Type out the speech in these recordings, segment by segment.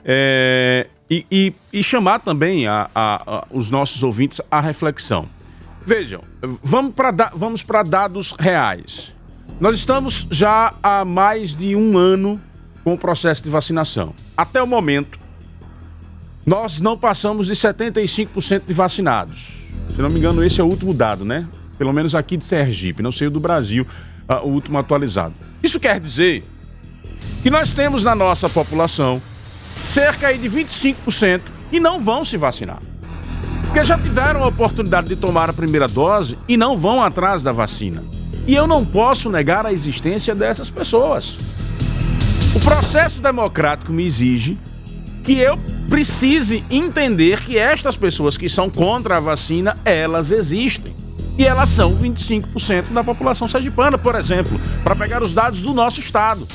E chamar também os nossos ouvintes à reflexão. Vejam, vamos para dados reais. Nós estamos já há mais de um ano com o processo de vacinação. Até o momento, nós não passamos de 75% de vacinados. Se não me engano, esse é o último dado, né? Pelo menos aqui de Sergipe, não sei o do Brasil, o último atualizado. Isso quer dizer que nós temos na nossa população cerca aí de 25% que não vão se vacinar. Porque já tiveram a oportunidade de tomar a primeira dose e não vão atrás da vacina. E eu não posso negar a existência dessas pessoas. O processo democrático me exige que eu precise entender que estas pessoas que são contra a vacina, elas existem. E elas são 25% da população sergipana, por exemplo, para pegar os dados do nosso estado.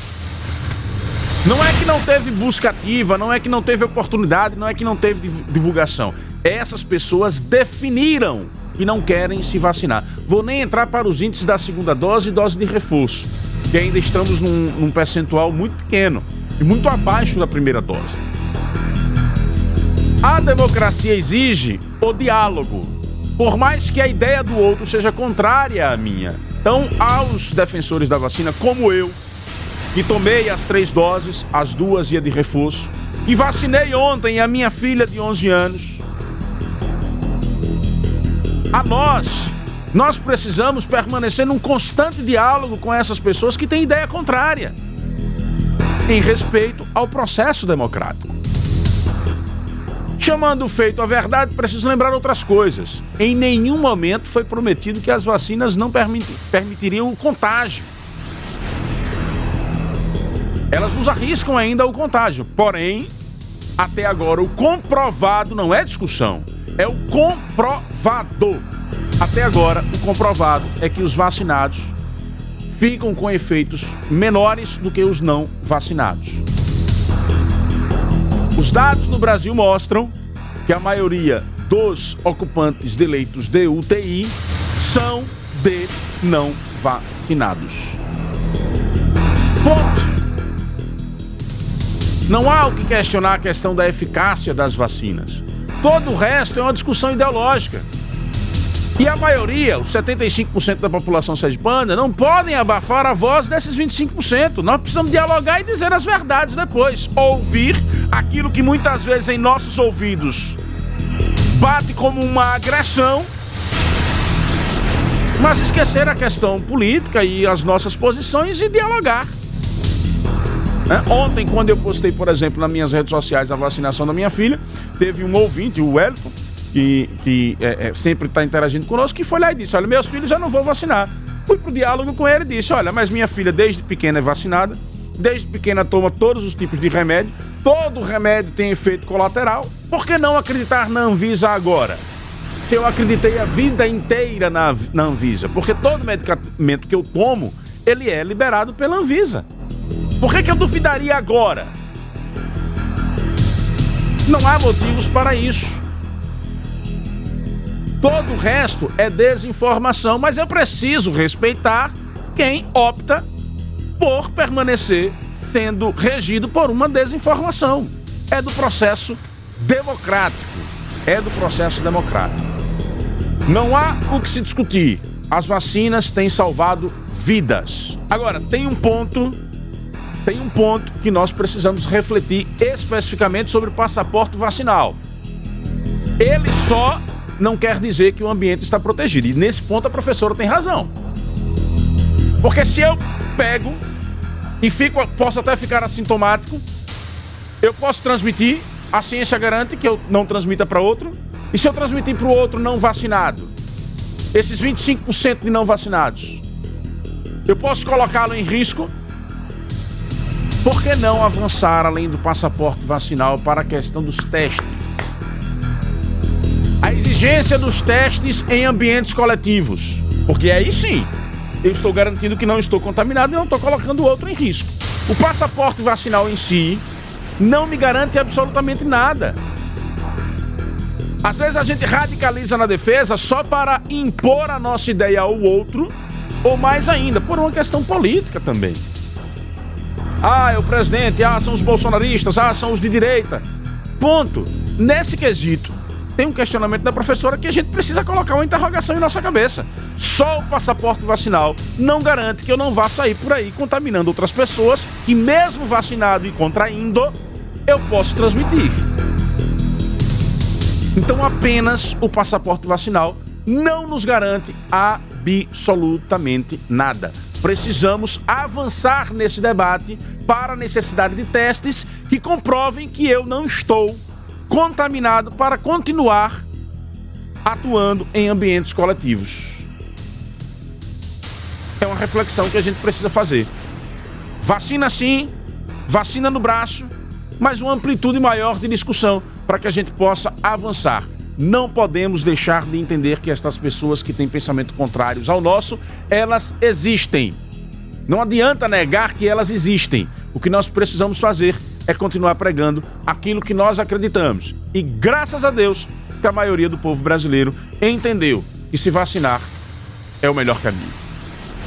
Não é que não teve busca ativa, não é que não teve oportunidade, não é que não teve divulgação. Essas pessoas definiram que não querem se vacinar. Vou nem entrar para os índices da segunda dose e dose de reforço, que ainda estamos num percentual muito pequeno e muito abaixo da primeira dose. A democracia exige o diálogo, por mais que a ideia do outro seja contrária à minha. Então, aos defensores da vacina, como eu, que tomei as 3 doses, as 2 e a de reforço, e vacinei ontem a minha filha de 11 anos, nós precisamos permanecer num constante diálogo com essas pessoas que têm ideia contrária, em respeito ao processo democrático. Chamando o feito à verdade, preciso lembrar outras coisas. Em nenhum momento foi prometido que as vacinas não permitiriam o contágio. Elas nos arriscam ainda o contágio. Porém, até agora, o comprovado não é discussão, é o comprovado. Até agora, o comprovado é que os vacinados ficam com efeitos menores do que os não vacinados. Os dados no Brasil mostram que a maioria dos ocupantes de leitos de UTI são de não vacinados. Ponto. Não há o que questionar a questão da eficácia das vacinas. Todo o resto é uma discussão ideológica. E a maioria, os 75% da população sergipana, não podem abafar a voz desses 25%. Nós precisamos dialogar e dizer as verdades depois. Ouvir aquilo que muitas vezes em nossos ouvidos bate como uma agressão, mas esquecer a questão política e as nossas posições e dialogar. Ontem, quando eu postei, por exemplo, nas minhas redes sociais a vacinação da minha filha, teve um ouvinte, o Wellington, que sempre está interagindo conosco, que foi lá e disse: olha, meus filhos eu não vou vacinar. Fui pro diálogo com ele e disse: olha, mas minha filha desde pequena é vacinada, desde pequena toma todos os tipos de remédio, todo remédio tem efeito colateral, por que não acreditar na Anvisa agora? Se eu acreditei a vida inteira na Anvisa, porque todo medicamento que eu tomo, ele é liberado pela Anvisa. Por que eu duvidaria agora? Não há motivos para isso. Todo o resto é desinformação, mas eu preciso respeitar quem opta por permanecer sendo regido por uma desinformação. É do processo democrático. É do processo democrático. Não há o que se discutir. As vacinas têm salvado vidas. Agora, tem um ponto que nós precisamos refletir especificamente sobre o passaporte vacinal. Ele só não quer dizer que o ambiente está protegido. E nesse ponto a professora tem razão. Porque se eu pego e posso até ficar assintomático, eu posso transmitir, a ciência garante que eu não transmita para outro. E se eu transmitir para o outro não vacinado, esses 25% de não vacinados, eu posso colocá-lo em risco? Por que não avançar além do passaporte vacinal para a questão dos testes? A exigência dos testes em ambientes coletivos. Porque aí sim, eu estou garantindo que não estou contaminado e não estou colocando o outro em risco. O passaporte vacinal em si não me garante absolutamente nada. Às vezes a gente radicaliza na defesa só para impor a nossa ideia ao outro, ou mais ainda, por uma questão política também. Ah, é o presidente, são os bolsonaristas, são os de direita. Ponto. Nesse quesito, tem um questionamento da professora que a gente precisa colocar uma interrogação em nossa cabeça. Só o passaporte vacinal não garante que eu não vá sair por aí contaminando outras pessoas que, mesmo vacinado e contraindo, eu posso transmitir. Então, apenas o passaporte vacinal não nos garante absolutamente nada. Precisamos avançar nesse debate para a necessidade de testes que comprovem que eu não estou contaminado para continuar atuando em ambientes coletivos. É uma reflexão que a gente precisa fazer. Vacina sim, vacina no braço, mas uma amplitude maior de discussão para que a gente possa avançar. Não podemos deixar de entender que estas pessoas que têm pensamentos contrários ao nosso, elas existem. Não adianta negar que elas existem. O que nós precisamos fazer é continuar pregando aquilo que nós acreditamos. E graças a Deus que a maioria do povo brasileiro entendeu que se vacinar é o melhor caminho.